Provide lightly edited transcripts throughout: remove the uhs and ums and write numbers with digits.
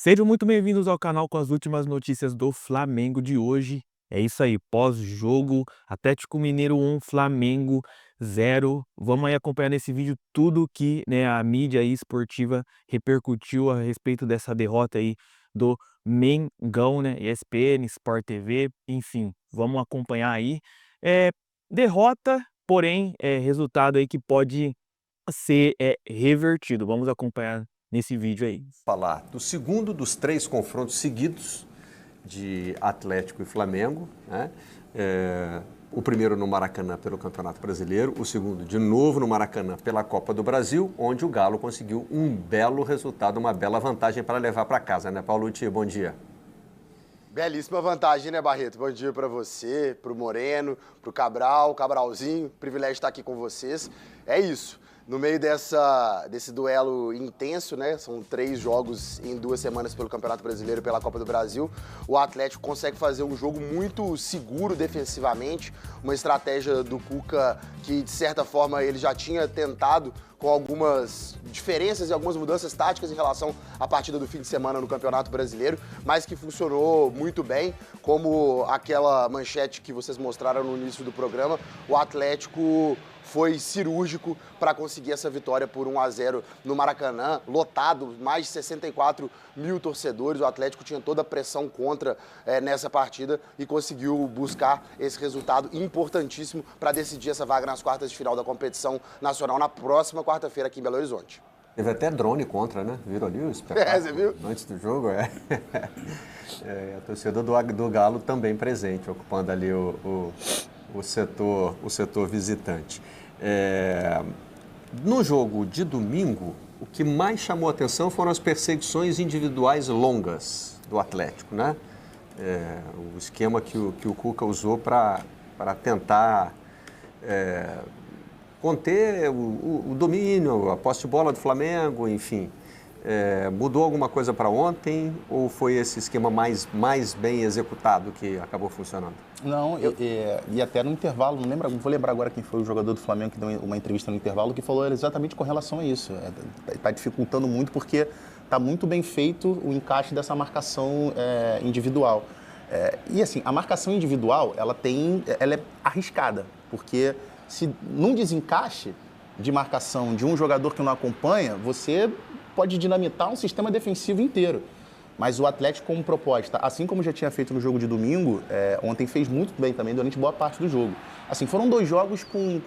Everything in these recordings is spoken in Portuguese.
Sejam muito bem-vindos ao canal com as últimas notícias do Flamengo de hoje. É isso aí, pós-jogo, Atlético Mineiro 1, Flamengo 0. Vamos aí acompanhar nesse vídeo tudo que, a mídia aí esportiva repercutiu a respeito dessa derrota aí do Mengão, né? ESPN, Sport TV, enfim, vamos acompanhar aí. É, derrota, porém, é resultado aí que pode ser revertido. Vamos acompanhar nesse vídeo aí. Falar do segundo dos 3 confrontos seguidos de Atlético e Flamengo, né? O primeiro no Maracanã pelo Campeonato Brasileiro, o segundo de novo no Maracanã pela Copa do Brasil, onde o Galo conseguiu um belo resultado, uma bela vantagem para levar para casa, né, Paulucci? Bom dia. Belíssima vantagem, né, Barreto? Bom dia para você, para o Moreno, para o Cabral, Cabralzinho. Privilégio estar aqui com vocês. É isso. No meio desse duelo intenso, né? São 3 jogos em 2 semanas pelo Campeonato Brasileiro e pela Copa do Brasil. O Atlético consegue fazer um jogo muito seguro defensivamente, uma estratégia do Cuca que, de certa forma, ele já tinha tentado com algumas diferenças e algumas mudanças táticas em relação à partida do fim de semana no Campeonato Brasileiro, mas que funcionou muito bem, como aquela manchete que vocês mostraram no início do programa. O Atlético foi cirúrgico para conseguir essa vitória por 1-0 no Maracanã, lotado, mais de 64 mil torcedores. O Atlético tinha toda a pressão contra nessa partida e conseguiu buscar esse resultado importantíssimo para decidir essa vaga nas quartas de final da competição nacional na próxima quarta-feira aqui em Belo Horizonte. Teve até drone contra, né? Viram ali o espetáculo? Você viu? Antes do jogo, a torcida do Galo também presente, ocupando ali o setor visitante. No jogo de domingo, o que mais chamou a atenção foram as perseguições individuais longas do Atlético, né? O esquema que o Cuca usou para tentar conter o domínio, a posse de bola do Flamengo, enfim. Mudou alguma coisa para ontem ou foi esse esquema mais bem executado que acabou funcionando? Não, e até no intervalo, não vou lembrar agora quem foi o jogador do Flamengo que deu uma entrevista no intervalo que falou exatamente com relação a isso. Está dificultando muito porque está muito bem feito o encaixe dessa marcação individual. E assim, a marcação individual, ela é arriscada, porque se num desencaixe de marcação de um jogador que não acompanha, você pode dinamitar um sistema defensivo inteiro. Mas o Atlético, como proposta, assim como já tinha feito no jogo de domingo, ontem fez muito bem também durante boa parte do jogo. Assim, foram 2 jogos com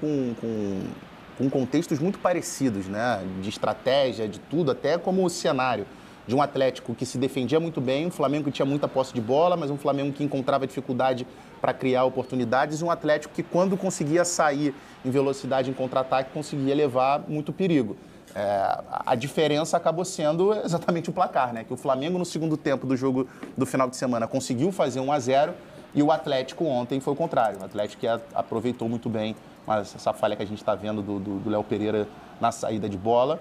contextos muito parecidos, né? De estratégia, de tudo, até como o cenário de um Atlético que se defendia muito bem, um Flamengo que tinha muita posse de bola, mas um Flamengo que encontrava dificuldade para criar oportunidades, e um Atlético que, quando conseguia sair em velocidade em contra-ataque, conseguia levar muito perigo. A diferença acabou sendo exatamente o placar, né? Que o Flamengo, no segundo tempo do jogo do final de semana, conseguiu fazer 1-0 e o Atlético ontem foi o contrário. O Atlético que aproveitou muito bem essa falha que a gente está vendo do Léo Pereira na saída de bola.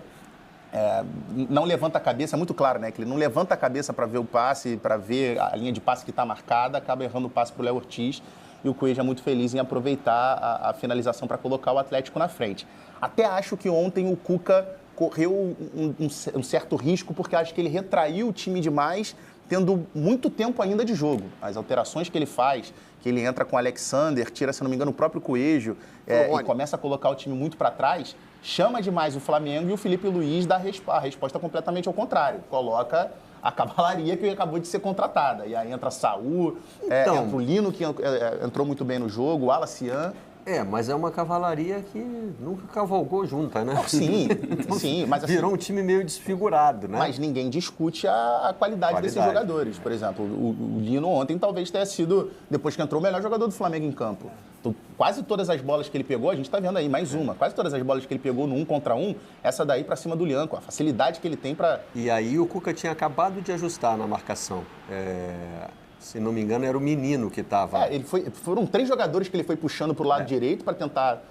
Não levanta a cabeça, é muito claro, né? Que ele não levanta a cabeça para ver o passe, para ver a linha de passe que está marcada, acaba errando o passe para o Léo Ortiz. E o Cueja é muito feliz em aproveitar a finalização para colocar o Atlético na frente. Até acho que ontem o Cuca correu um certo risco, porque acho que ele retraiu o time demais, tendo muito tempo ainda de jogo. As alterações que ele faz, que ele entra com o Alexander, tira, se não me engano, o próprio Coelho, e começa a colocar o time muito para trás, chama demais o Flamengo e o Felipe Luiz dá a resposta completamente ao contrário. Coloca a cavalaria que acabou de ser contratada. E aí entra Saúl, entra o Lino, que entrou muito bem no jogo, o Alacian. Mas é uma cavalaria que nunca cavalgou junta, né? Não, sim, sim. Mas, assim, virou um time meio desfigurado, né? Mas ninguém discute a qualidade desses jogadores. Por exemplo, o Lino ontem talvez tenha sido, depois que entrou, o melhor jogador do Flamengo em campo. Então, quase todas as bolas que ele pegou, a gente está vendo aí, mais uma. Quase todas as bolas que ele pegou no 1 contra 1, essa daí para cima do Lianco. A facilidade que ele tem para... E aí o Cuca tinha acabado de ajustar na marcação. Se não me engano, era o Menino que estava... Foram 3 jogadores que ele foi puxando para o lado direito para tentar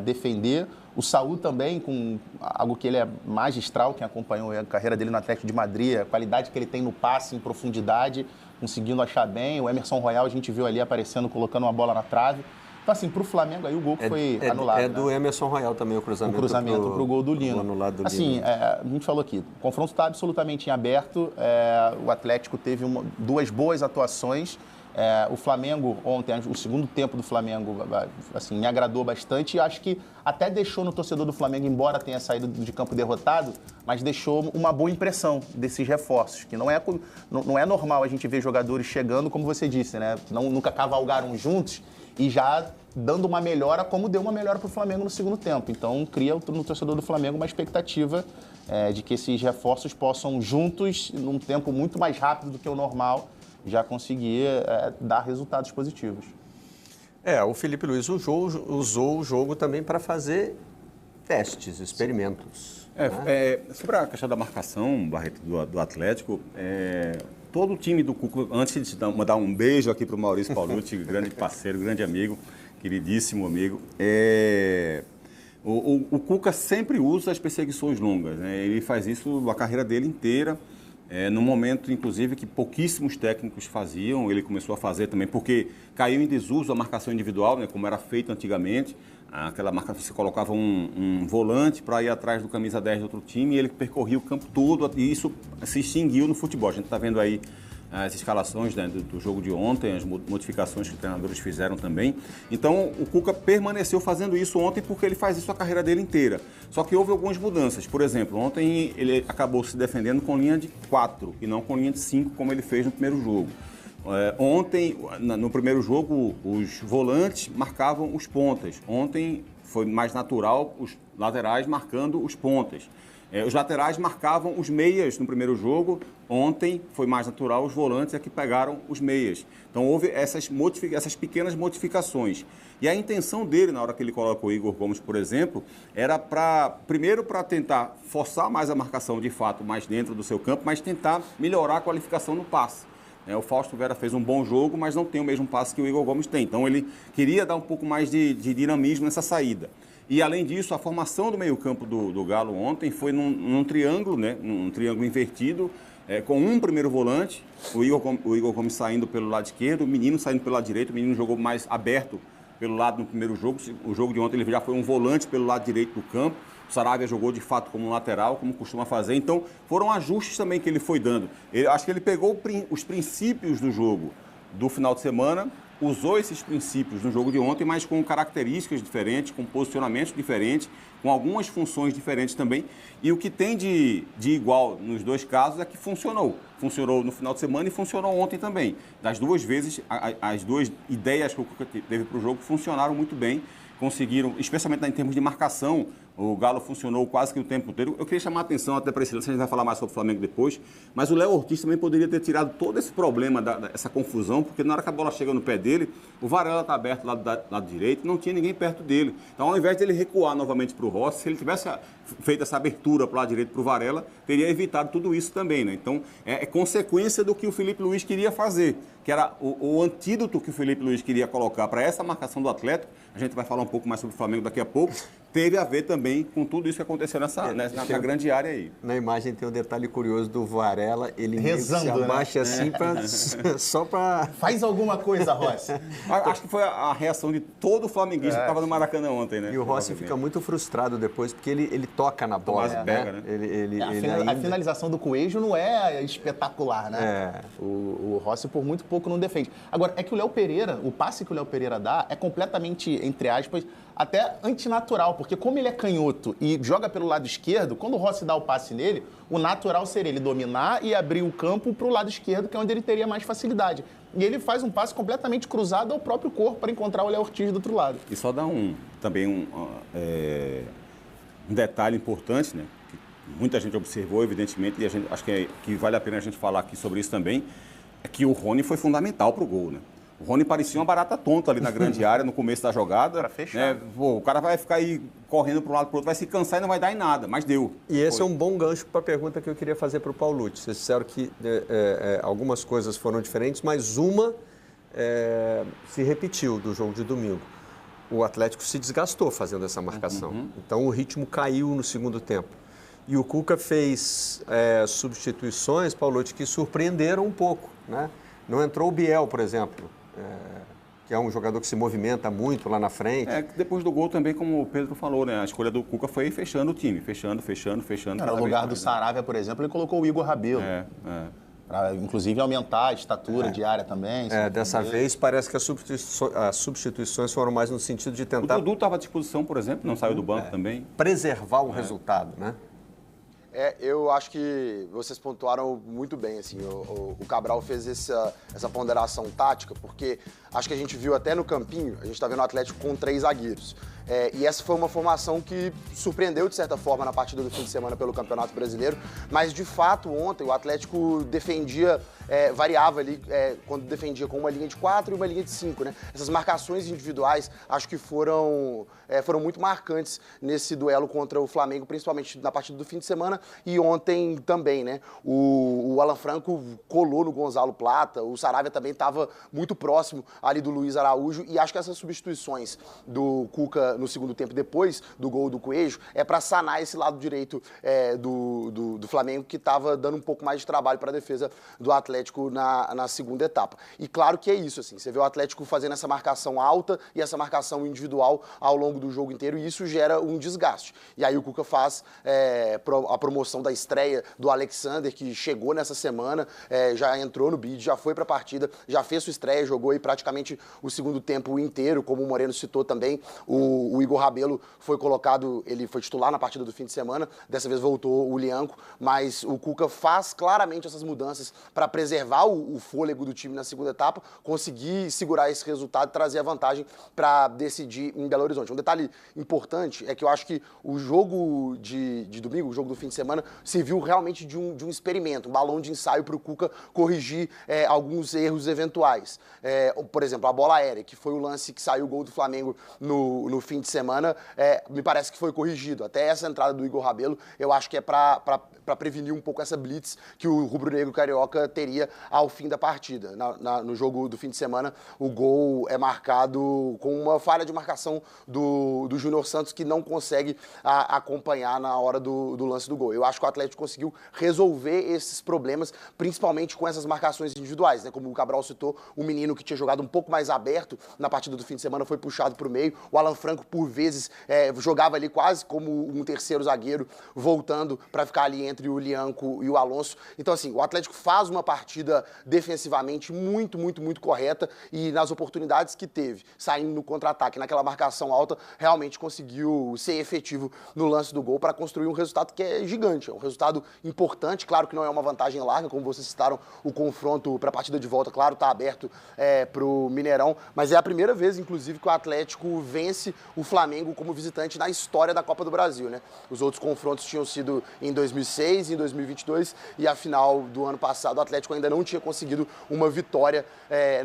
defender. O Saúl também, com algo que ele é magistral, quem acompanhou a carreira dele no Atlético de Madrid, a qualidade que ele tem no passe, em profundidade, conseguindo achar bem. O Emerson Royal, a gente viu ali aparecendo, colocando uma bola na trave. Então, assim, para o Flamengo, aí o gol que foi anulado. É do Emerson Royal também o cruzamento. O cruzamento para o gol do Lino. Anulado do assim, Lino. a gente falou aqui, o confronto está absolutamente em aberto. O Atlético teve duas boas atuações. O Flamengo, ontem, o segundo tempo do Flamengo, assim, me agradou bastante e acho que até deixou no torcedor do Flamengo, embora tenha saído de campo derrotado, mas deixou uma boa impressão desses reforços, que não é normal a gente ver jogadores chegando, como você disse, né? Nunca cavalgaram juntos e já dando uma melhora, como deu uma melhora para o Flamengo no segundo tempo. Então, cria no torcedor do Flamengo uma expectativa de que esses reforços possam juntos, num tempo muito mais rápido do que o normal, já conseguir dar resultados positivos. O Felipe Luiz usou o jogo também para fazer testes, experimentos. Sobre a questão da marcação, Barreto, do Atlético, todo o time do Cuca, antes de mandar um beijo aqui para o Maurício Paulucci, grande parceiro, grande amigo, queridíssimo amigo, o Cuca sempre usa as perseguições longas, né? Ele faz isso a carreira dele inteira. No momento, inclusive, que pouquíssimos técnicos faziam, ele começou a fazer também, porque caiu em desuso a marcação individual, né, como era feito antigamente. Aquela marcação, você colocava um volante para ir atrás do camisa 10 do outro time e ele percorria o campo todo, e isso se extinguiu no futebol. A gente está vendo aí as escalações, né, do jogo de ontem, as modificações que os treinadores fizeram também. Então, o Cuca permaneceu fazendo isso ontem porque ele faz isso a carreira dele inteira. Só que houve algumas mudanças. Por exemplo, ontem ele acabou se defendendo com linha de 4 e não com linha de 5, como ele fez no primeiro jogo. Ontem, no primeiro jogo, os volantes marcavam os pontas. Ontem foi mais natural os laterais marcando os pontas. Os laterais marcavam os meias no primeiro jogo. Ontem foi mais natural os volantes é que pegaram os meias. Então houve essas pequenas modificações. E a intenção dele, na hora que ele colocou o Igor Gomes, por exemplo, era primeiro para tentar forçar mais a marcação de fato mais dentro do seu campo, mas tentar melhorar a qualificação no passe. O Fausto Vera fez um bom jogo, mas não tem o mesmo passe que o Igor Gomes tem. Então ele queria dar um pouco mais de dinamismo nessa saída. E, além disso, a formação do meio-campo do Galo ontem foi num triângulo, né? Num triângulo invertido, com um primeiro volante, o Igor Gomes saindo pelo lado esquerdo, o Menino saindo pelo lado direito. O Menino jogou mais aberto pelo lado no primeiro jogo. O jogo de ontem ele já foi um volante pelo lado direito do campo. O Saravia jogou, de fato, como lateral, como costuma fazer. Então, foram ajustes também que ele foi dando. Acho que ele pegou os princípios do jogo do final de semana, usou esses princípios no jogo de ontem, mas com características diferentes, com posicionamentos diferentes, com algumas funções diferentes também. E o que tem de igual nos dois casos é que funcionou. Funcionou no final de semana e funcionou ontem também. Das duas vezes, as duas ideias que o Cuca teve para o jogo funcionaram muito bem. Conseguiram, especialmente em termos de marcação, o Galo funcionou quase que o tempo inteiro. Eu queria chamar a atenção até para esse lance, a gente vai falar mais sobre o Flamengo depois, mas o Léo Ortiz também poderia ter tirado todo esse problema, essa confusão, porque na hora que a bola chega no pé dele, o Varela está aberto lá do lado direito, não tinha ninguém perto dele. Então, ao invés de ele recuar novamente para o Rossi, se ele tivesse feito essa abertura para o lado direito para o Varela, teria evitado tudo isso também, né? Então, é consequência do que o Felipe Luiz queria fazer, que era o antídoto que o Felipe Luiz queria colocar para essa marcação do Atlético. A gente vai falar um pouco mais sobre o Flamengo daqui a pouco. Teve a ver também com tudo isso que aconteceu na grande área aí. Na imagem tem um detalhe curioso do Varela, ele rezando, se abaixa, né? Assim só para... Faz alguma coisa, Rossi. Acho que foi a reação de todo o flamenguista que estava no Maracanã ontem, né? E o Rossi fica muito frustrado depois, porque ele toca na bola. Tomás pega, né? A finalização do Coelho não é espetacular, né? O Rossi por muito pouco não defende. Agora, é que o Léo Pereira, o passe que o Léo Pereira dá é completamente, entre aspas, até antinatural, porque como ele é canhoto e joga pelo lado esquerdo, quando o Rossi dá o passe nele, o natural seria ele dominar e abrir o campo para o lado esquerdo, que é onde ele teria mais facilidade. E ele faz um passe completamente cruzado ao próprio corpo para encontrar o Léo Ortiz do outro lado. E só dá um detalhe importante, né? Que muita gente observou, evidentemente, e a gente, acho que vale a pena a gente falar aqui sobre isso também, é que o Rony foi fundamental para o gol, né? O Rony parecia uma barata tonta ali na grande área, no começo da jogada. Para fechar. Né? O cara vai ficar aí correndo para um lado para o outro, vai se cansar e não vai dar em nada, mas deu. E esse é um bom gancho para a pergunta que eu queria fazer para o Paulucci. Vocês disseram que algumas coisas foram diferentes, mas uma se repetiu do jogo de domingo. O Atlético se desgastou fazendo essa marcação. Então o ritmo caiu no segundo tempo. E o Cuca fez substituições, Paulucci, que surpreenderam um pouco, né? Não entrou o Biel, por exemplo. que é um jogador que se movimenta muito lá na frente. Depois do gol também, como o Pedro falou, né? A escolha do Cuca foi fechando o time, fechando. No lugar do Saravia, por exemplo, ele colocou o Igor Rabelo. Para, inclusive, aumentar a estatura diária também. Dessa vez parece que as substituições foram mais no sentido de tentar... O Dudu estava à disposição, por exemplo, não saiu do banco também. Preservar o resultado, né? Eu acho que vocês pontuaram muito bem, assim, o Cabral fez essa ponderação tática, porque acho que a gente viu até no campinho, a gente está vendo o Atlético com 3 zagueiros. E essa foi uma formação que surpreendeu, de certa forma, na partida do fim de semana pelo Campeonato Brasileiro, mas, de fato, ontem o Atlético defendia, variava ali, quando defendia com uma linha de 4 e uma linha de 5, né? Essas marcações individuais, acho que foram muito marcantes nesse duelo contra o Flamengo, principalmente na partida do fim de semana e ontem também, né? O Alan Franco colou no Gonzalo Plata, o Saravia também estava muito próximo ali do Luiz Araújo, e acho que essas substituições do Cuca no segundo tempo, depois do gol do Coelho, para sanar esse lado direito do Flamengo, que estava dando um pouco mais de trabalho para a defesa do Atlético na segunda etapa. E claro que é isso, assim, você vê o Atlético fazendo essa marcação alta e essa marcação individual ao longo do jogo inteiro, e isso gera um desgaste. E aí o Cuca faz a promoção da estreia do Alexander, que chegou nessa semana, já entrou no bid, já foi para a partida, já fez sua estreia, jogou aí praticamente o segundo tempo inteiro, como o Moreno citou também. O Igor Rabelo foi colocado, ele foi titular na partida do fim de semana, dessa vez voltou o Lianco, mas o Cuca faz claramente essas mudanças para preservar o fôlego do time na segunda etapa, conseguir segurar esse resultado e trazer a vantagem para decidir em Belo Horizonte. Um detalhe importante é que eu acho que o jogo de domingo, o jogo do fim de semana, serviu realmente de um experimento, um balão de ensaio para o Cuca corrigir alguns erros eventuais. Por exemplo, a bola aérea, que foi o lance que saiu o gol do Flamengo no fim de semana, me parece que foi corrigido. Até essa entrada do Igor Rabelo, eu acho que é para prevenir um pouco essa blitz que o rubro-negro carioca teria ao fim da partida. No jogo do fim de semana, o gol é marcado com uma falha de marcação do Júnior Santos, que não consegue acompanhar na hora do lance do gol. Eu acho que o Atlético conseguiu resolver esses problemas, principalmente com essas marcações individuais, né? Como o Cabral citou, o menino que tinha jogado um pouco mais aberto na partida do fim de semana foi puxado para o meio. O Alan Franco, por vezes, jogava ali quase como um terceiro zagueiro, voltando para ficar ali entre o Lianco e o Alonso. Então, assim, o Atlético faz uma partida defensivamente muito, muito, muito correta, e nas oportunidades que teve, saindo no contra-ataque, naquela marcação alta, realmente conseguiu ser efetivo no lance do gol para construir um resultado que é gigante, é um resultado importante. Claro que não é uma vantagem larga, como vocês citaram, o confronto para a partida de volta, claro, está aberto para o Mineirão, mas é a primeira vez, inclusive, que o Atlético vence o Flamengo como visitante na história da Copa do Brasil, né? Os outros confrontos tinham sido em 2006 e em 2022, e a final do ano passado o Atlético ainda não tinha conseguido uma vitória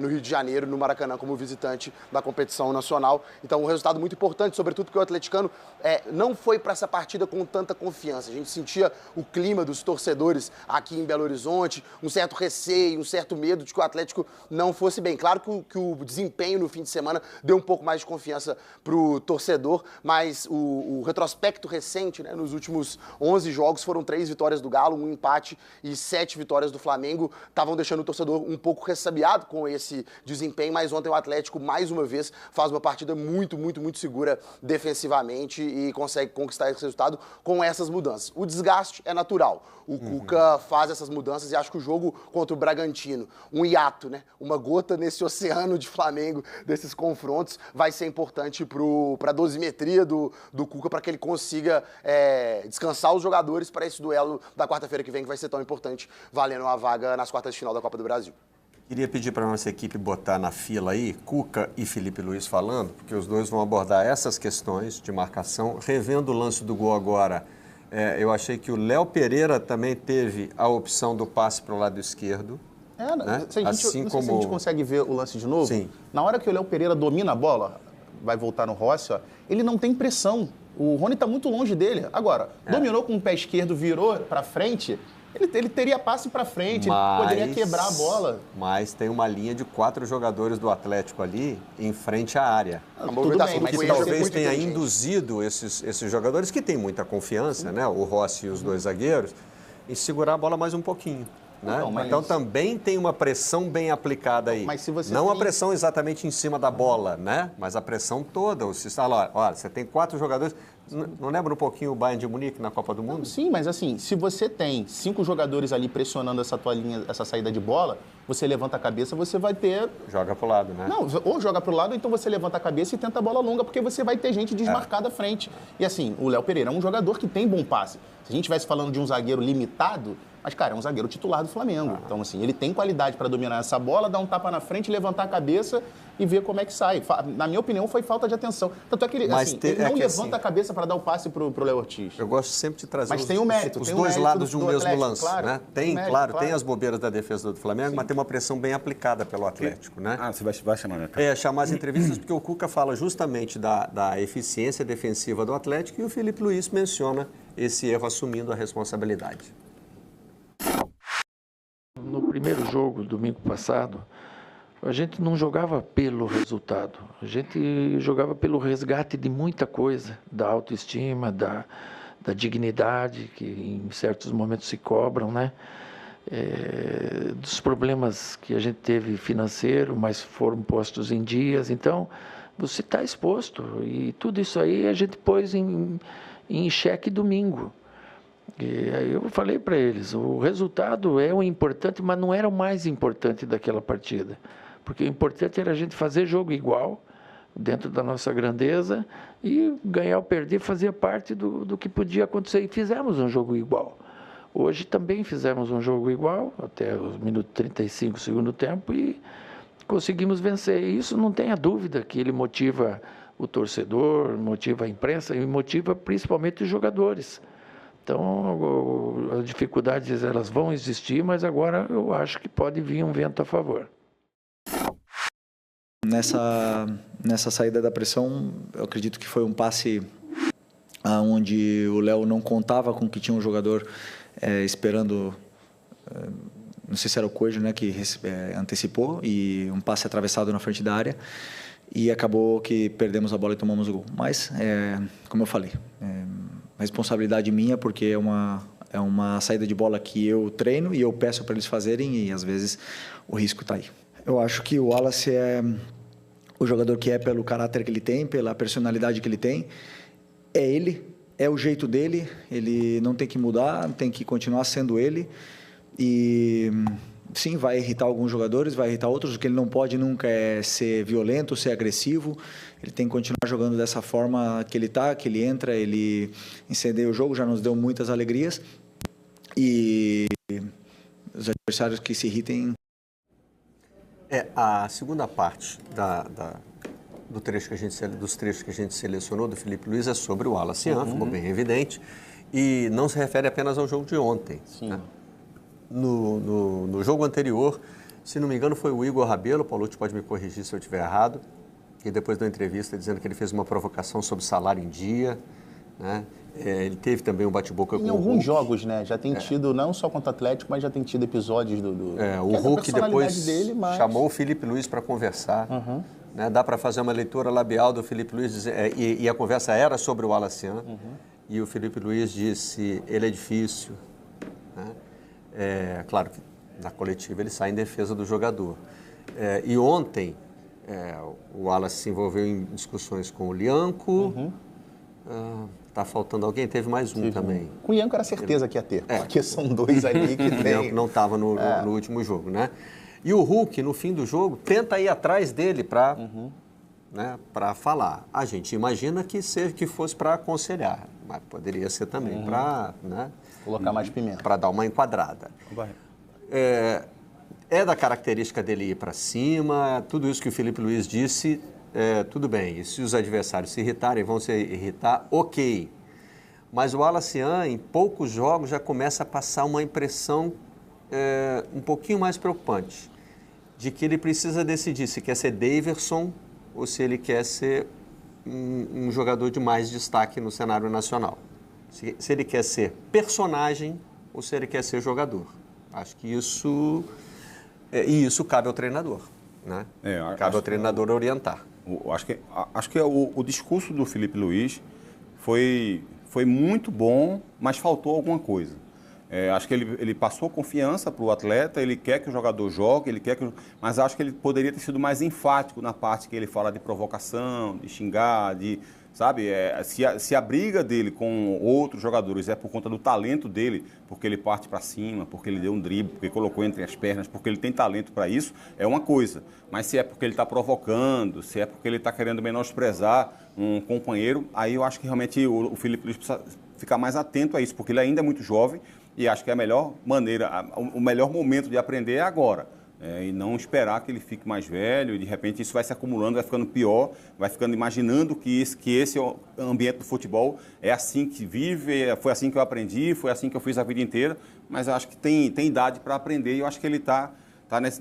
no Rio de Janeiro, no Maracanã, como visitante da competição nacional. Então, um resultado muito importante, sobretudo porque o atleticano não foi para essa partida com tanta confiança. A gente sentia o clima dos torcedores aqui em Belo Horizonte, um certo receio, um certo medo de que o Atlético não fosse bem. Claro que o desempenho no fim de semana deu um pouco mais de confiança para o torcedor, mas o retrospecto recente, né, nos últimos 11 jogos, foram 3 vitórias do Galo, 1 empate e 7 vitórias do Flamengo, estavam deixando o torcedor um pouco ressabiado com esse desempenho, mas ontem o Atlético, mais uma vez, faz uma partida muito, muito, muito segura defensivamente e consegue conquistar esse resultado com essas mudanças. O desgaste é natural. O Cuca faz essas mudanças, e acho que o jogo contra o Bragantino, um hiato, né? Uma gota nesse oceano de Flamengo, desses confrontos, vai ser importante para a dosimetria do Cuca, para que ele consiga descansar os jogadores para esse duelo da quarta-feira que vem, que vai ser tão importante, valendo a vaga nas quartas de final da Copa do Brasil. Queria pedir para a nossa equipe botar na fila aí Cuca e Felipe Luiz falando, porque os dois vão abordar essas questões de marcação. Revendo o lance do gol agora, eu achei que o Léo Pereira também teve a opção do passe para o lado esquerdo. Né? Se a gente consegue ver o lance de novo. Sim. Na hora que o Léo Pereira domina a bola, vai voltar no Rossi, ele não tem pressão. O Rony está muito longe dele. Agora, dominou com o pé esquerdo, virou para frente, ele teria passe para frente, ele poderia quebrar a bola. Mas tem uma linha de 4 jogadores do Atlético ali em frente à área. Tudo bem, mas que talvez tenha induzido esses jogadores, que têm muita confiança, né? O Rossi e os dois zagueiros, em segurar a bola mais um pouquinho. né? Então, mas- Então também tem uma pressão bem aplicada aí. Mas se você não a tem- pressão exatamente em cima da bola, né? Mas a pressão toda. Você fala, olha, você tem 4 jogadores. Não lembra um pouquinho o Bayern de Munique na Copa do Mundo? Sim, mas assim, se você tem 5 jogadores ali pressionando essa tua linha, essa saída de bola, você levanta a cabeça, você vai ter... Joga pro lado, né? Não, ou joga pro lado, ou então você levanta a cabeça e tenta a bola longa, porque você vai ter gente desmarcada à frente. E assim, o Léo Pereira é um jogador que tem bom passe. Se a gente estivesse falando de um zagueiro limitado, mas, cara, é um zagueiro titular do Flamengo. Então, assim, ele tem qualidade para dominar essa bola, dar um tapa na frente, levantar a cabeça e ver como é que sai. Na minha opinião, foi falta de atenção. Tanto é que ele, Mas assim, te- ele é não que, levanta assim, a cabeça para dar o passe pro Léo Ortiz. Eu gosto sempre de trazer Mas tem o mérito, os tem o dois mérito lados de um do mesmo Atlético, lance, claro. né? Tem Tem, mérito, claro, claro. tem as bobeiras da defesa do Flamengo, mas tem uma pressão bem aplicada pelo Atlético, né? Ah, você vai chamar, né? Chamar as entrevistas porque o Cuca fala justamente da eficiência defensiva do Atlético e o Felipe Luiz menciona esse erro assumindo a responsabilidade. No primeiro jogo, domingo passado, a gente não jogava pelo resultado, a gente jogava pelo resgate de muita coisa, da autoestima, da dignidade, que em certos momentos se cobram, né? Dos problemas que a gente teve financeiro, mas foram postos em dias. Então, você está exposto e tudo isso aí a gente pôs em xeque domingo. E aí eu falei para eles, o resultado é o importante, mas não era o mais importante daquela partida. Porque o importante era a gente fazer jogo igual, dentro da nossa grandeza, e ganhar ou perder fazia parte do que podia acontecer. E fizemos um jogo igual. Hoje também fizemos um jogo igual, até os minutos 35 do segundo tempo, e conseguimos vencer. E isso não tenha dúvida que ele motiva o torcedor, motiva a imprensa e motiva principalmente os jogadores. Então, as dificuldades elas vão existir, mas agora eu acho que pode vir um vento a favor. Nessa saída da pressão, eu acredito que foi um passe onde o Léo não contava com que tinha um jogador esperando, não sei se era o Coelho, né, que antecipou, e um passe atravessado na frente da área, e acabou que perdemos a bola e tomamos o gol. Mas, como eu falei, responsabilidade minha, porque é uma saída de bola que eu treino e eu peço para eles fazerem, e às vezes o risco está aí. Eu acho que o Wallace é o jogador que é pelo caráter que ele tem, pela personalidade que ele tem. É ele, é o jeito dele, ele não tem que mudar, tem que continuar sendo ele. E sim, vai irritar alguns jogadores, vai irritar outros. O que ele não pode nunca é ser violento, ser agressivo. Ele tem que continuar jogando dessa forma que ele está, que ele entra, ele incendeia o jogo, já nos deu muitas alegrias. E os adversários que se irritem... A segunda parte dos trechos que a gente selecionou do Felipe Luiz é sobre o Wallace, ficou bem evidente, e não se refere apenas ao jogo de ontem. Sim. Né? No jogo anterior, se não me engano, foi o Igor Rabelo, o Paulucci pode me corrigir se eu estiver errado, e depois da entrevista dizendo que ele fez uma provocação sobre salário em dia, né? Ele teve também um bate-boca com o alguns Hulk. jogos, né? Já tem tido, não só contra o Atlético, mas já tem tido episódios O Hulk depois dele, mas... chamou o Felipe Luiz para conversar. Né? Dá para fazer uma leitura labial do Felipe Luiz, e a conversa era sobre o Wallace. E o Felipe Luiz disse, ele é difícil. Né? Claro que na coletiva ele sai em defesa do jogador. E ontem o Wallace se envolveu em discussões com o Lianco. Está faltando alguém? Teve mais um também. Com o Ianco era certeza que ia ter, porque são dois ali que tem... Não estava no último jogo, né? E o Hulk, no fim do jogo, tenta ir atrás dele para falar. A gente imagina que fosse para aconselhar, mas poderia ser também para... Né, colocar mais pimenta. Para dar uma enquadrada. É da característica dele ir para cima, tudo isso que o Felipe Luiz disse... tudo bem, e se os adversários se irritarem, vão se irritar, ok. Mas o Wallace, em poucos jogos, já começa a passar uma impressão um pouquinho mais preocupante, de que ele precisa decidir se quer ser Daverson ou se ele quer ser um jogador de mais destaque no cenário nacional. Se ele quer ser personagem ou se ele quer ser jogador. Acho que isso cabe ao treinador, né? Cabe ao treinador orientar. Acho que o discurso do Felipe Luiz foi muito bom, mas faltou alguma coisa. Acho que ele passou confiança para o atleta, ele quer que o jogador jogue, mas acho que ele poderia ter sido mais enfático na parte que ele fala de provocação, de xingar, sabe? Se a briga dele com outros jogadores é por conta do talento dele, porque ele parte para cima, porque ele deu um drible, porque colocou entre as pernas, porque ele tem talento para isso, é uma coisa. Mas se é porque ele está provocando, se é porque ele está querendo menosprezar um companheiro, aí eu acho que realmente o Filipe Luís precisa ficar mais atento a isso, porque ele ainda é muito jovem e acho que a melhor maneira, o melhor momento de aprender é agora. E não esperar que ele fique mais velho e de repente isso vai se acumulando, vai ficando pior, vai ficando imaginando que esse ambiente do futebol é assim que vive, foi assim que eu aprendi, foi assim que eu fiz a vida inteira, mas eu acho que tem idade para aprender e eu acho que ele está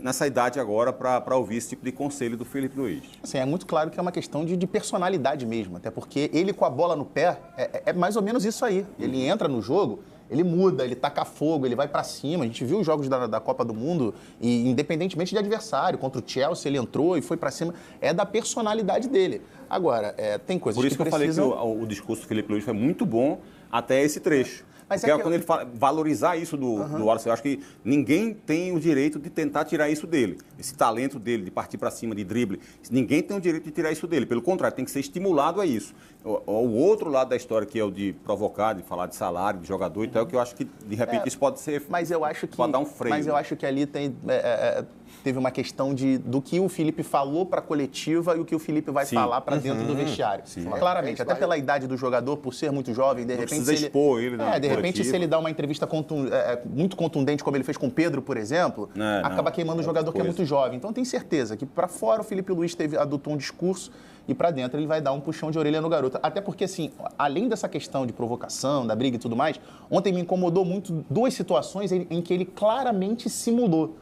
nessa idade agora para ouvir esse tipo de conselho do Filipe Luís. Assim, é muito claro que é uma questão de personalidade mesmo, até porque ele com a bola no pé é mais ou menos isso aí. Ele entra no jogo, ele muda, ele taca fogo, ele vai pra cima. A gente viu os jogos da Copa do Mundo, e independentemente de adversário, contra o Chelsea ele entrou e foi pra cima. É da personalidade dele. Agora, tem coisas Por isso que eu precisam... falei que o discurso do Filipe Luís foi muito bom até esse trecho. Mas porque quando ele fala, valorizar isso do Wallace, eu acho que ninguém tem o direito de tentar tirar isso dele. Esse talento dele, de partir para cima, de drible, ninguém tem o direito de tirar isso dele. Pelo contrário, tem que ser estimulado a isso. O outro lado da história, que é o de provocar, de falar de salário, de jogador e tal, que eu acho que, de repente, isso pode ser... Mas eu acho que... Pode dar um freio. Mas eu acho que ali teve uma questão do que o Filipe falou para a coletiva e o que o Filipe vai falar para dentro do vestiário. Sim. Claramente, até pela idade do jogador, por ser muito jovem, de repente... Precisa expor ele, né? De repente, se ele dá uma entrevista muito contundente, como ele fez com o Pedro, por exemplo, acaba queimando o jogador que é muito jovem. Então, eu tenho certeza que para fora o Filipe Luís adotou um discurso e para dentro ele vai dar um puxão de orelha no garoto. Até porque, assim, além dessa questão de provocação, da briga e tudo mais, ontem me incomodou muito duas situações em que ele claramente simulou,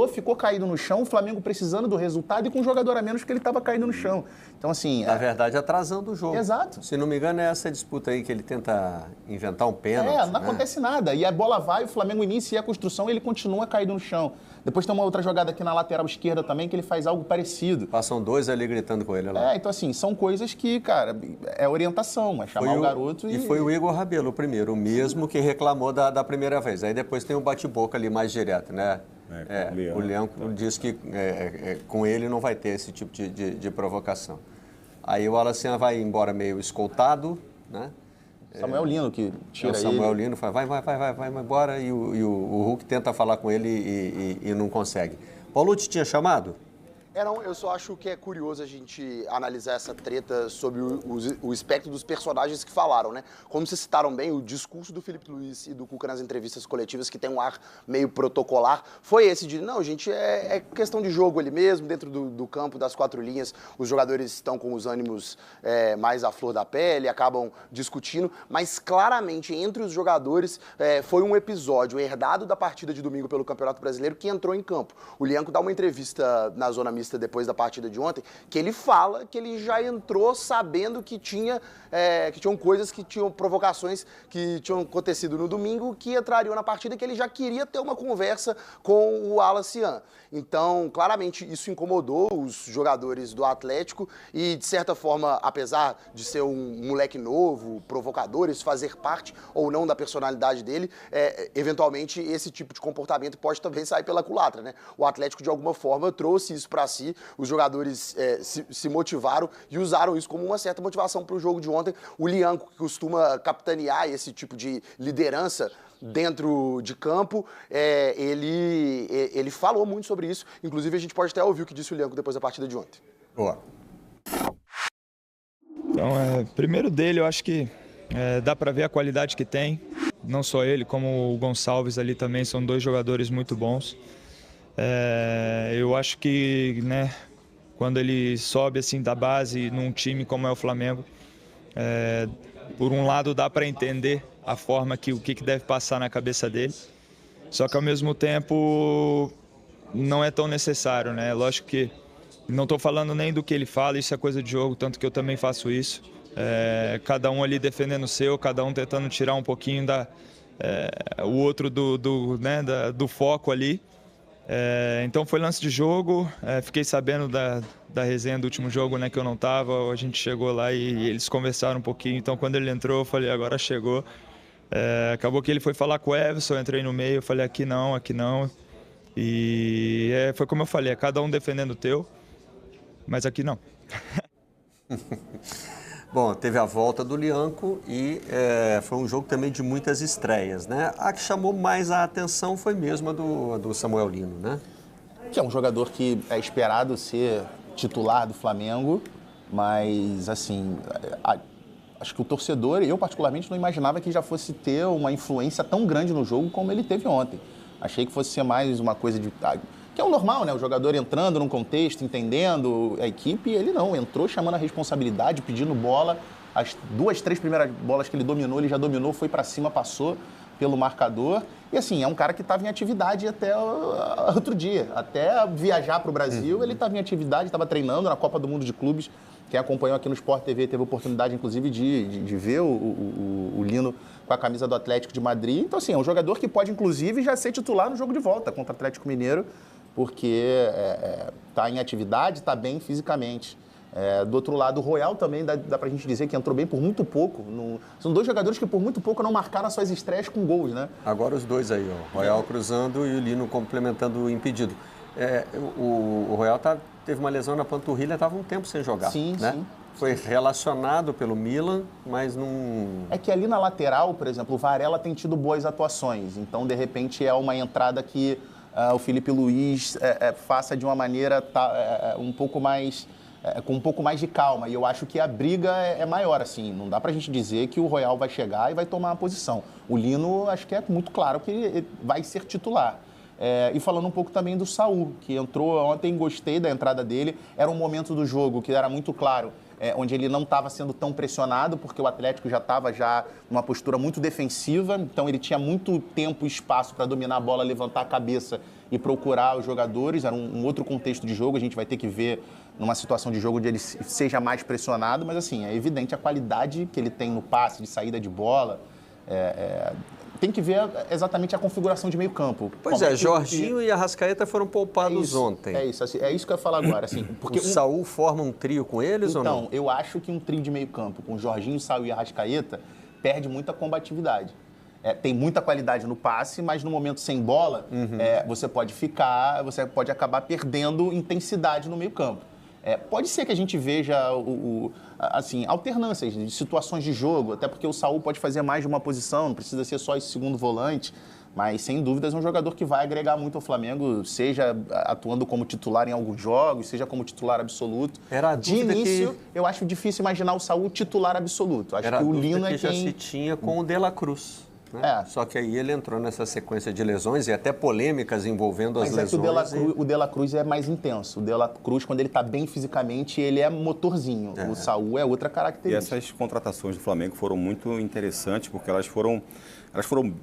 ficou caído no chão, o Flamengo precisando do resultado e com um jogador a menos porque ele estava caído no chão. Então, assim... Na verdade, atrasando o jogo. Exato. Se não me engano, é essa disputa aí que ele tenta inventar um pênalti. Não acontece nada. E a bola vai, o Flamengo inicia a construção e ele continua caído no chão. Depois tem uma outra jogada aqui na lateral esquerda também que ele faz algo parecido. Passam dois ali gritando com ele lá. Então assim, são coisas que, cara, é orientação, é chamar o garoto e... E foi o Igor Rabelo o primeiro, o mesmo que reclamou da primeira vez. Aí depois tem um bate-boca ali mais direto, né? O Leão diz que com ele não vai ter esse tipo de provocação. Aí o Wallace vai embora meio escoltado, né? Samuel Lino que tira ele. O Samuel Lino fala, vai embora, e o Hulk tenta falar com ele e não consegue. Paulo te tinha chamado? Eu só acho que é curioso a gente analisar essa treta sobre o espectro dos personagens que falaram, né? Como vocês citaram bem, o discurso do Filipe Luís e do Cuca nas entrevistas coletivas, que tem um ar meio protocolar, foi esse de, não, gente, é questão de jogo ali mesmo, dentro do campo, das quatro linhas, os jogadores estão com os ânimos mais à flor da pele, acabam discutindo, mas claramente entre os jogadores foi um episódio herdado da partida de domingo pelo Campeonato Brasileiro que entrou em campo. O Lianco dá uma entrevista na Zona Mista depois da partida de ontem, que ele fala que ele já entrou sabendo que tinham coisas, que tinham provocações que tinham acontecido no domingo, que entrariam na partida, que ele já queria ter uma conversa com o Wallace. Então, claramente, isso incomodou os jogadores do Atlético e, de certa forma, apesar de ser um moleque novo, provocador, isso fazer parte ou não da personalidade dele, eventualmente esse tipo de comportamento pode também sair pela culatra, né? O Atlético, de alguma forma, trouxe isso para si, os jogadores se motivaram e usaram isso como uma certa motivação para o jogo de ontem. O Lianco, que costuma capitanear esse tipo de liderança dentro de campo, ele falou muito sobre isso. Inclusive, a gente pode até ouvir o que disse o Lianco depois da partida de ontem. Boa. Então, primeiro dele, eu acho que dá para ver a qualidade que tem. Não só ele, como o Gonçalves ali também, são dois jogadores muito bons. Eu acho que, né, quando ele sobe assim da base num time como é o Flamengo, por um lado dá para entender a forma o que deve passar na cabeça dele, só que ao mesmo tempo não é tão necessário, né? Lógico que não estou falando nem do que ele fala, isso é coisa de jogo, tanto que eu também faço isso. Cada um ali defendendo o seu, cada um tentando tirar um pouquinho o outro do foco ali. Então foi lance de jogo, fiquei sabendo da resenha do último jogo, né, que eu não estava, a gente chegou lá e eles conversaram um pouquinho, então quando ele entrou eu falei, agora chegou, Acabou que ele foi falar com o Everson, eu entrei no meio, eu falei aqui não. E foi como eu falei, é cada um defendendo o teu, mas aqui não. Bom, teve a volta do Lianco e foi um jogo também de muitas estreias, né? A que chamou mais a atenção foi mesmo a do Samuel Lino, né? Que é um jogador que é esperado ser titular do Flamengo, mas, assim, acho que o torcedor, eu particularmente, não imaginava que já fosse ter uma influência tão grande no jogo como ele teve ontem. Achei que fosse ser mais uma coisa de... que é o normal, né? O jogador entrando num contexto, entendendo a equipe, e ele não, entrou chamando a responsabilidade, pedindo bola. As 2, 3 primeiras bolas que ele dominou, ele já dominou, foi para cima, passou pelo marcador. E assim, é um cara que estava em atividade até outro dia. Até viajar para o Brasil, ele estava em atividade, estava treinando na Copa do Mundo de Clubes. Quem acompanhou aqui no Sport TV teve a oportunidade, inclusive, de ver o Lino com a camisa do Atlético de Madrid. Então, assim, é um jogador que pode, inclusive, já ser titular no jogo de volta contra o Atlético Mineiro, porque está em atividade, está bem fisicamente. Do outro lado, o Royal também dá pra gente dizer que entrou bem por muito pouco. São 2 jogadores que por muito pouco não marcaram as suas estreias com gols, né? Agora os dois aí, ó, o Royal cruzando e o Lino complementando o impedido. O Royal teve uma lesão na panturrilha, estava um tempo sem jogar. Sim, né? sim. Foi relacionado pelo Milan, mas não... É que ali na lateral, por exemplo, o Varela tem tido boas atuações. Então, de repente, é uma entrada que o Felipe Luiz faça de uma maneira um pouco mais... com um pouco mais de calma, e eu acho que a briga é maior, assim, não dá pra gente dizer que o Royal vai chegar e vai tomar uma posição. O Lino, acho que é muito claro que ele vai ser titular. E falando um pouco também do Saul, que entrou ontem, gostei da entrada dele, era um momento do jogo que era muito claro, onde ele não estava sendo tão pressionado, porque o Atlético já estava numa postura muito defensiva, então ele tinha muito tempo e espaço para dominar a bola, levantar a cabeça e procurar os jogadores. Era um outro contexto de jogo, a gente vai ter que ver numa situação de jogo onde ele seja mais pressionado, mas assim, é evidente a qualidade que ele tem no passe, de saída de bola. Tem que ver exatamente a configuração de meio campo. Pois Jorginho e Arrascaeta foram poupados ontem. É isso que eu ia falar agora. Assim, porque o Saul forma um trio com eles ou não? Então, eu acho que um trio de meio campo com Jorginho, Saul e Arrascaeta perde muita combatividade. Tem muita qualidade no passe, mas no momento sem bola, você pode acabar perdendo intensidade no meio campo. Pode ser que a gente veja assim, alternâncias de situações de jogo, até porque o Saul pode fazer mais de uma posição, não precisa ser só esse segundo volante, mas sem dúvidas é um jogador que vai agregar muito ao Flamengo, seja atuando como titular em alguns jogos, seja como titular absoluto. De início, eu acho difícil imaginar o Saul titular absoluto. Acho que o Lino já se tinha com o De La Cruz. Né? Só que aí ele entrou nessa sequência de lesões e até polêmicas envolvendo as lesões. Mas o De La Cruz é mais intenso. O De La Cruz, quando ele está bem fisicamente, ele é motorzinho. O Saul é outra característica. E essas contratações do Flamengo foram muito interessantes, porque elas foram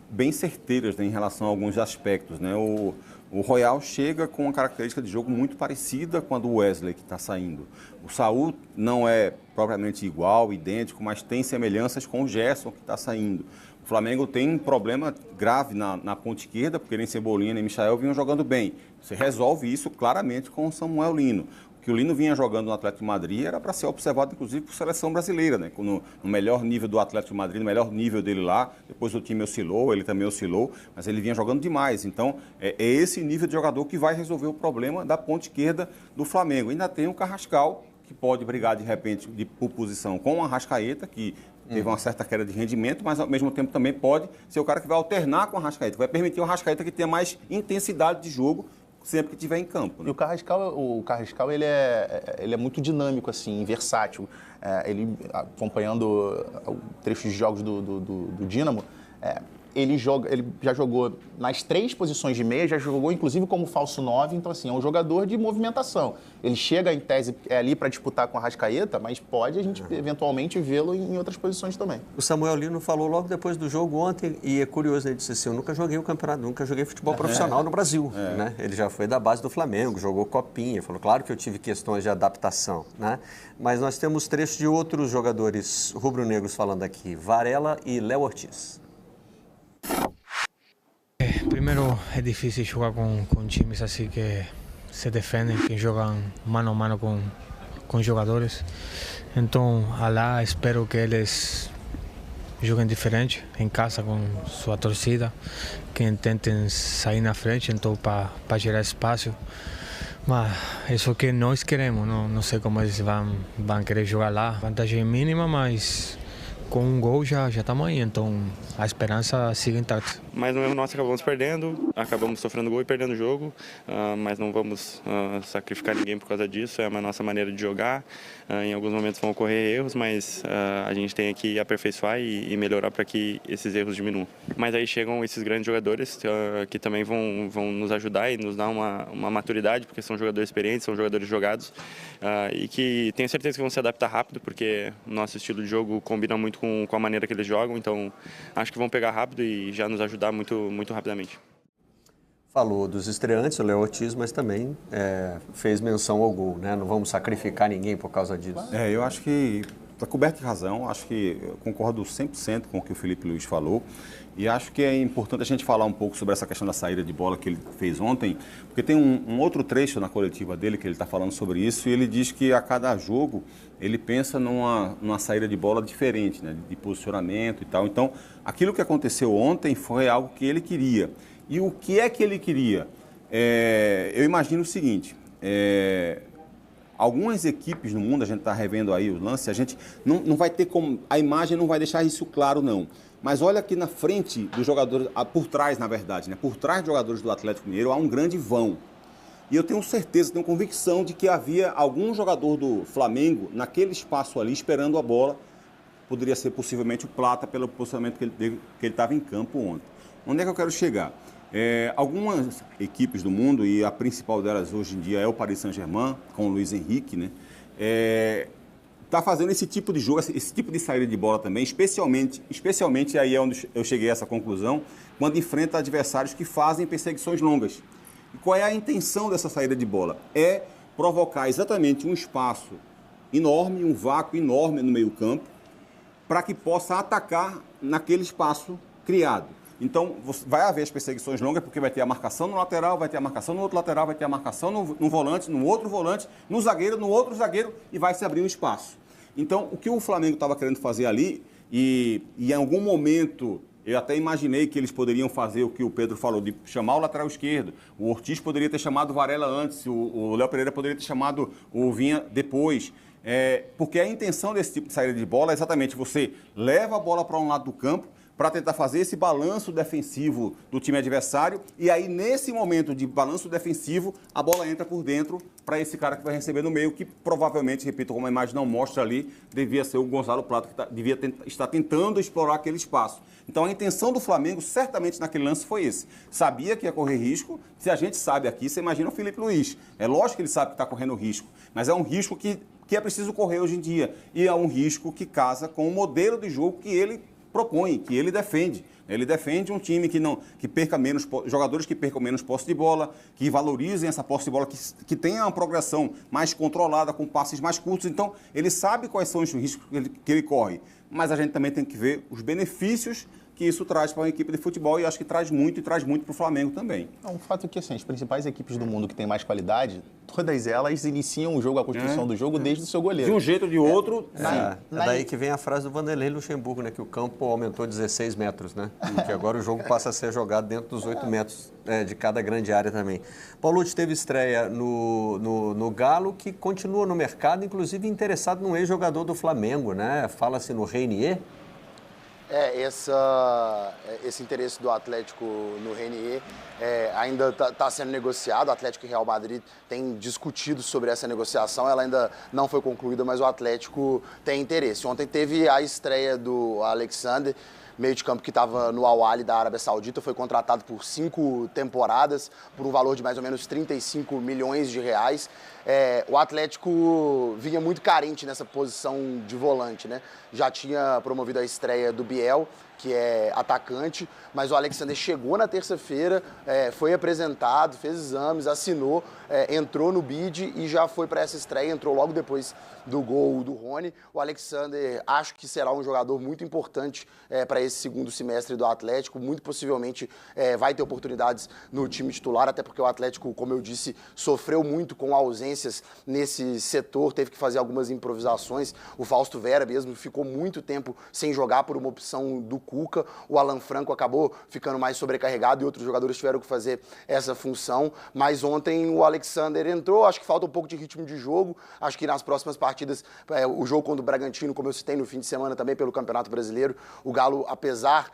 bem certeiras, né, em relação a alguns aspectos. Né? O Royal chega com uma característica de jogo muito parecida com a do Wesley, que está saindo. O Saul não é propriamente igual, idêntico, mas tem semelhanças com o Gerson, que está saindo. O Flamengo tem um problema grave na ponta esquerda, porque nem Cebolinha nem Michael vinham jogando bem. Você resolve isso claramente com o Samuel Lino. O que o Lino vinha jogando no Atlético de Madrid era para ser observado, inclusive, por seleção brasileira, né? No melhor nível do Atlético de Madrid, no melhor nível dele lá. Depois o time oscilou, ele também oscilou, mas ele vinha jogando demais. Então, é esse nível de jogador que vai resolver o problema da ponta esquerda do Flamengo. Ainda tem o Carrascal, que pode brigar, de repente, por posição com o Arrascaeta, que teve uma certa queda de rendimento, mas ao mesmo tempo também pode ser o cara que vai alternar com o Arrascaeta, que vai permitir o Arrascaeta que tenha mais intensidade de jogo sempre que estiver em campo. Né? E o Carrascal ele é muito dinâmico, assim, versátil. Ele, acompanhando trechos de jogos do Dínamo, ele já jogou nas 3 posições de meia, já jogou inclusive como falso 9, então assim, é um jogador de movimentação. Ele chega em tese ali para disputar com a Arrascaeta, mas pode a gente eventualmente vê-lo em outras posições também. O Samuel Lino falou logo depois do jogo ontem, e é curioso, ele disse assim, eu nunca joguei o campeonato, nunca joguei futebol profissional no Brasil. Né? Ele já foi da base do Flamengo, jogou copinha, falou, claro que eu tive questões de adaptação, né? Mas nós temos trechos de outros jogadores rubro-negros falando aqui, Varela e Léo Ortiz. Primeiro é difícil jogar com times assim que se defendem, que jogam mano a mano com jogadores. Então, lá espero que eles joguem diferente em casa com sua torcida, que tentem sair na frente, então para gerar espaço. Mas isso que nós queremos, não sei como eles vão querer jogar lá. Vantagem mínima, mas com um gol já estamos aí, então a esperança sigue intacta. Mas no erro nosso acabamos perdendo, acabamos sofrendo gol e perdendo o jogo, mas não vamos sacrificar ninguém por causa disso, é a nossa maneira de jogar. Em alguns momentos vão ocorrer erros, mas a gente tem que aperfeiçoar e melhorar para que esses erros diminuam. Mas aí chegam esses grandes jogadores que também vão nos ajudar e nos dar uma maturidade, porque são jogadores experientes, são jogadores jogados e que tenho certeza que vão se adaptar rápido, porque o nosso estilo de jogo combina muito com a maneira que eles jogam, então acho que vão pegar rápido e já nos ajudar muito rapidamente. Falou dos estreantes, o Léo Ortiz, mas também fez menção ao gol, né? Não vamos sacrificar ninguém por causa disso. Eu acho que está coberto de razão, acho que eu concordo 100% com o que o Felipe Luiz falou e acho que é importante a gente falar um pouco sobre essa questão da saída de bola que ele fez ontem, porque tem um outro trecho na coletiva dele que ele está falando sobre isso e ele diz que a cada jogo ele pensa numa saída de bola diferente, né, de posicionamento e tal. Então, aquilo que aconteceu ontem foi algo que ele queria. E o que é que ele queria? Eu imagino o seguinte, algumas equipes no mundo, a gente está revendo aí os lances, a gente não vai ter como, a imagem não vai deixar isso claro não, mas olha aqui na frente dos jogadores, por trás na verdade, né? Por trás dos jogadores do Atlético Mineiro há um grande vão. E eu tenho certeza, tenho convicção de que havia algum jogador do Flamengo naquele espaço ali esperando a bola, poderia ser possivelmente o Plata pelo posicionamento que ele estava em campo ontem. Onde é que eu quero chegar? Algumas equipes do mundo, e a principal delas hoje em dia é o Paris Saint-Germain, com o Luiz Henrique, né? Está fazendo esse tipo de jogo, esse tipo de saída de bola também, especialmente aí é onde eu cheguei a essa conclusão, quando enfrenta adversários que fazem perseguições longas. E qual é a intenção dessa saída de bola? É provocar exatamente um espaço enorme, um vácuo enorme no meio-campo, para que possa atacar naquele espaço criado. Então, vai haver as perseguições longas, porque vai ter a marcação no lateral, vai ter a marcação no outro lateral, vai ter a marcação no volante, no outro volante, no zagueiro, no outro zagueiro, e vai se abrir um espaço. Então, o que o Flamengo estava querendo fazer ali, e em algum momento eu até imaginei que eles poderiam fazer o que o Pedro falou, de chamar o lateral esquerdo. O Ortiz poderia ter chamado o Varela antes, o Léo Pereira poderia ter chamado o Vinha depois. Porque a intenção desse tipo de saída de bola é exatamente você leva a bola para um lado do campo, para tentar fazer esse balanço defensivo do time adversário e aí, nesse momento de balanço defensivo, a bola entra por dentro para esse cara que vai receber no meio, que provavelmente, repito, como a imagem não mostra ali, devia ser o Gonzalo Plata, que devia estar tentando explorar aquele espaço. Então, a intenção do Flamengo, certamente, naquele lance foi esse. Sabia que ia correr risco. Se a gente sabe aqui, você imagina o Felipe Luiz. É lógico que ele sabe que está correndo risco, mas é um risco que é preciso correr hoje em dia. E é um risco que casa com o modelo de jogo que ele propõe, que ele defende. Ele defende um time que perca menos, jogadores que percam menos posse de bola, que valorizem essa posse de bola, que tenha uma progressão mais controlada, com passes mais curtos. Então, ele sabe quais são os riscos que ele corre. Mas a gente também tem que ver os benefícios que isso traz para uma equipe de futebol e acho que traz muito para o Flamengo também. Um fato é que assim, as principais equipes do mundo que têm mais qualidade, todas elas iniciam o jogo, a construção do jogo desde o seu goleiro. De um jeito ou de outro. Daí que vem a frase do Vanderlei Luxemburgo, né, que o campo aumentou 16 metros, né? E que agora o jogo passa a ser jogado dentro dos 8 metros de cada grande área também. Paulucci teve estreia no Galo, que continua no mercado, inclusive interessado num ex-jogador do Flamengo, né? Fala-se no Reinier. Esse interesse do Atlético no Reinier ainda está sendo negociado. O Atlético e Real Madrid têm discutido sobre essa negociação. Ela ainda não foi concluída, mas o Atlético tem interesse. Ontem teve a estreia do Alexander, meio de campo que estava no Al Ahly da Arábia Saudita, foi contratado por 5 temporadas, por um valor de mais ou menos 35 milhões de reais. O Atlético vinha muito carente nessa posição de volante, né? Já tinha promovido a estreia do Biel, que é atacante, mas o Alexander chegou na terça-feira, foi apresentado, fez exames, assinou, entrou no bid e já foi para essa estreia, entrou logo depois do gol do Rony. O Alexander acho que será um jogador muito importante para esse segundo semestre do Atlético, muito possivelmente vai ter oportunidades no time titular, até porque o Atlético, como eu disse, sofreu muito com ausências nesse setor, teve que fazer algumas improvisações. O Fausto Vera mesmo ficou muito tempo sem jogar por uma opção do Cuca, o Alan Franco acabou ficando mais sobrecarregado e outros jogadores tiveram que fazer essa função, mas ontem o Alexander entrou, acho que falta um pouco de ritmo de jogo, acho que nas próximas partidas, o jogo contra o Bragantino, como eu citei no fim de semana também pelo Campeonato Brasileiro, o Galo, apesar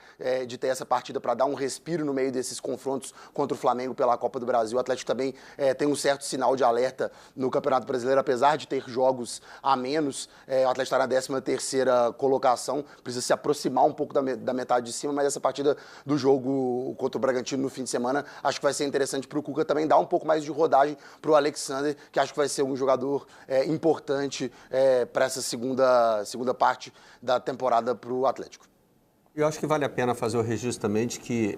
de ter essa partida para dar um respiro no meio desses confrontos contra o Flamengo pela Copa do Brasil, o Atlético também tem um certo sinal de alerta no Campeonato Brasileiro, apesar de ter jogos a menos, o Atlético está na 13ª colocação, precisa se aproximar um pouco da metade de cima, mas essa partida do jogo contra o Bragantino no fim de semana, acho que vai ser interessante para o Cuca também dar um pouco mais de rodagem para o Alexander, que acho que vai ser um jogador importante para essa segunda parte da temporada para o Atlético. Eu acho que vale a pena fazer o registro também de que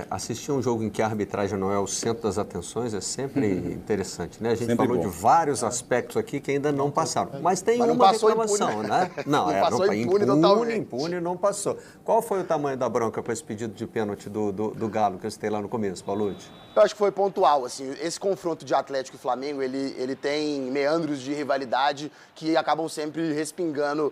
assistir um jogo em que a arbitragem não é o centro das atenções é sempre interessante, né? A gente Sempre falou bom. de vários aspectos aqui que ainda não passaram, mas tem Mas não uma passou reclamação, impune, né? Não, Não passou impune totalmente. impune não passou. Qual foi o tamanho da bronca com esse pedido de pênalti do Galo que eu citei lá no começo, Paulucci? Eu acho que foi pontual, assim, esse confronto de Atlético e Flamengo, ele tem meandros de rivalidade que acabam sempre respingando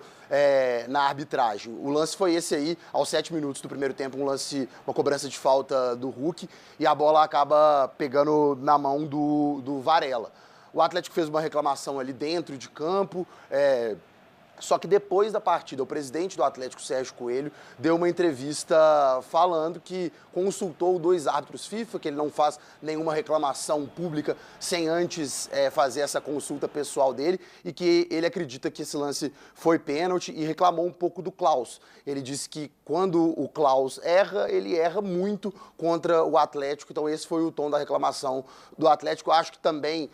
na arbitragem. O lance foi esse aí, aos 7 minutos do primeiro tempo, uma cobrança de falta do Hulk, e a bola acaba pegando na mão do Varela. O Atlético fez uma reclamação ali dentro de campo, só que depois da partida, o presidente do Atlético, Sérgio Coelho, deu uma entrevista falando que consultou 2 árbitros FIFA, que ele não faz nenhuma reclamação pública sem antes fazer essa consulta pessoal dele e que ele acredita que esse lance foi pênalti e reclamou um pouco do Klaus. Ele disse que quando o Klaus erra, ele erra muito contra o Atlético, então esse foi o tom da reclamação do Atlético. Eu acho que também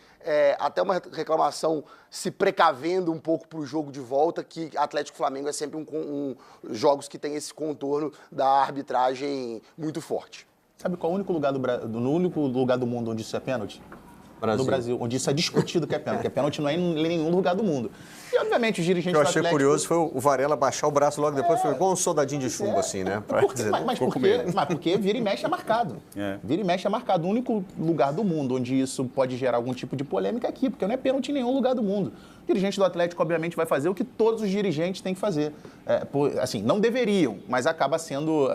até uma reclamação se precavendo um pouco para o jogo de volta, que Atlético e Flamengo é sempre jogos que tem esse contorno da arbitragem muito forte. Sabe qual é o único lugar no único lugar do mundo onde isso é pênalti? No Brasil, onde isso é discutido que é pênalti, porque pênalti não é em nenhum lugar do mundo. E, obviamente, os dirigentes do O que eu achei Atlético... curioso foi o Varela baixar o braço logo depois, foi igual um soldadinho de chumbo, assim, né? Mas porque vira e mexe é marcado. Vira e mexe é marcado. O único lugar do mundo onde isso pode gerar algum tipo de polêmica é aqui, porque não é pênalti em nenhum lugar do mundo. O dirigente do Atlético, obviamente, vai fazer o que todos os dirigentes têm que fazer. Assim, não deveriam, mas acaba sendo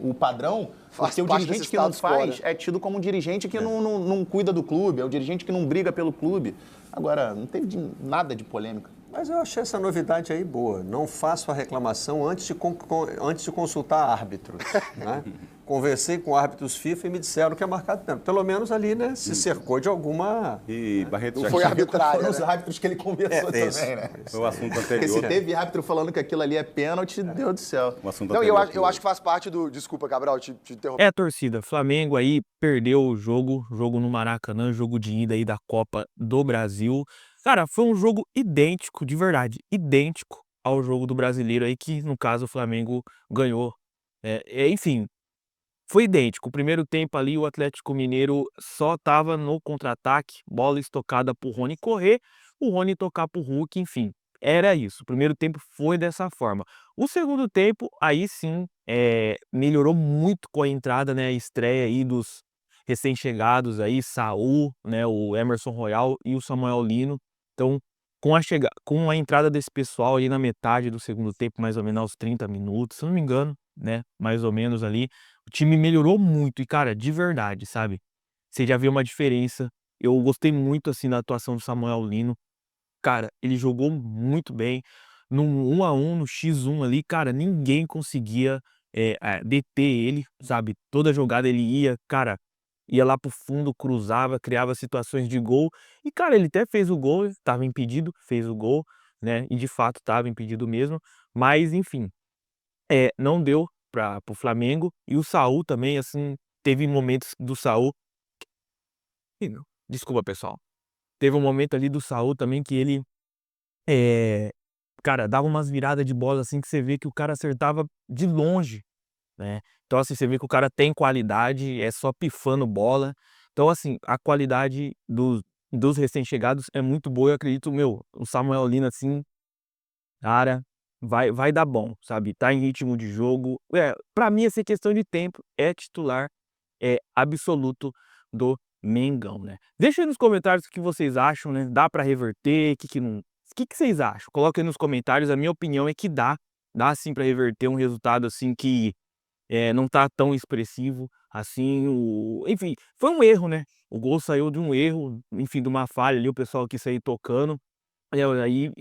o padrão, porque o dirigente que não faz é tido como um dirigente que não cuida do clube, é o dirigente que não briga pelo clube. Agora, não teve nada de polêmica. Mas eu achei essa novidade aí boa. Não faço a reclamação antes de consultar árbitros, né? Conversei com árbitros FIFA e me disseram que é marcado pênalti. Pelo menos ali, né, se cercou de alguma... E Barreto Foi arbitrário, Foram os árbitros que ele conversou também, né? Foi o assunto Porque anterior. se teve árbitro falando que aquilo ali é pênalti, Deus do céu. O assunto Não, anterior eu acho que faz parte do... Desculpa, Cabral, te interromper. Torcida, Flamengo aí perdeu o jogo no Maracanã, jogo de ida aí da Copa do Brasil. Cara, foi um jogo idêntico, de verdade, idêntico ao jogo do Brasileiro aí, que no caso o Flamengo ganhou. Enfim, foi idêntico. O primeiro tempo ali, o Atlético Mineiro só tava no contra-ataque, bola estocada pro Rony correr, o Rony tocar pro Hulk, enfim, era isso. O primeiro tempo foi dessa forma. O segundo tempo, aí sim, melhorou muito com a entrada, né, a estreia aí dos recém-chegados aí, Saul, né, o Emerson Royal e o Samuel Lino. Então, com a entrada desse pessoal aí na metade do segundo tempo, mais ou menos aos 30 minutos, se não me engano, né, mais ou menos ali, o time melhorou muito e, cara, de verdade, sabe? Você já viu uma diferença. Eu gostei muito, assim, da atuação do Samuel Lino. Cara, ele jogou muito bem. No 1-1, no X1 ali, cara, ninguém conseguia deter ele, sabe? Toda jogada ele ia, cara, ia lá pro fundo, cruzava, criava situações de gol. E, cara, ele até fez o gol, estava impedido, fez o gol, né? E de fato estava impedido mesmo. Mas, enfim, não deu pro Flamengo. E o Saul também, assim, teve momentos do Saul. Desculpa, pessoal. Teve um momento ali do Saul também que ele, cara, dava umas viradas de bola assim que você vê que o cara acertava de longe. né? Então, assim, você vê que o cara tem qualidade, é só pifando bola. Então, assim, a qualidade dos recém-chegados é muito boa. Eu acredito, meu, o Samuel Lino, assim, cara, vai dar bom, sabe? Tá em ritmo de jogo. Pra mim, essa questão de tempo, é titular, é absoluto do Mengão, né? Deixa aí nos comentários o que vocês acham, né? Dá pra reverter? Que não? O que vocês acham? Coloca aí nos comentários. A minha opinião é que dá sim pra reverter um resultado assim que não tá tão expressivo assim. Enfim, foi um erro, né? O gol saiu de um erro, enfim, de uma falha ali, o pessoal quis sair tocando. Aí,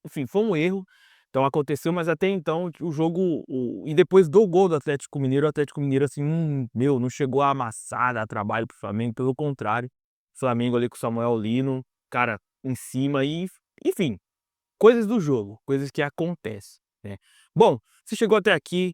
enfim, foi um erro, então aconteceu, mas até então o jogo e depois do gol do Atlético Mineiro, o Atlético Mineiro, assim, meu, não chegou a amassar, dar trabalho pro Flamengo, pelo contrário, o Flamengo ali com o Samuel Lino, cara, em cima e, enfim, coisas do jogo, coisas que acontecem, né. Bom, se chegou até aqui,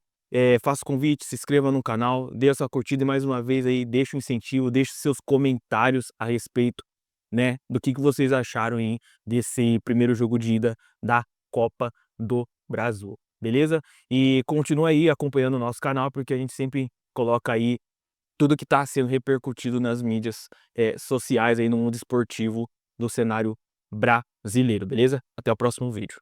faça o convite, se inscreva no canal, dê a sua curtida e mais uma vez aí deixa um incentivo, deixe seus comentários a respeito, né, do que vocês acharam aí desse primeiro jogo de ida da Copa do Brasil, beleza? E continua aí acompanhando o nosso canal, porque a gente sempre coloca aí tudo que está sendo repercutido nas mídias sociais aí no mundo esportivo do cenário brasileiro, beleza? Até o próximo vídeo.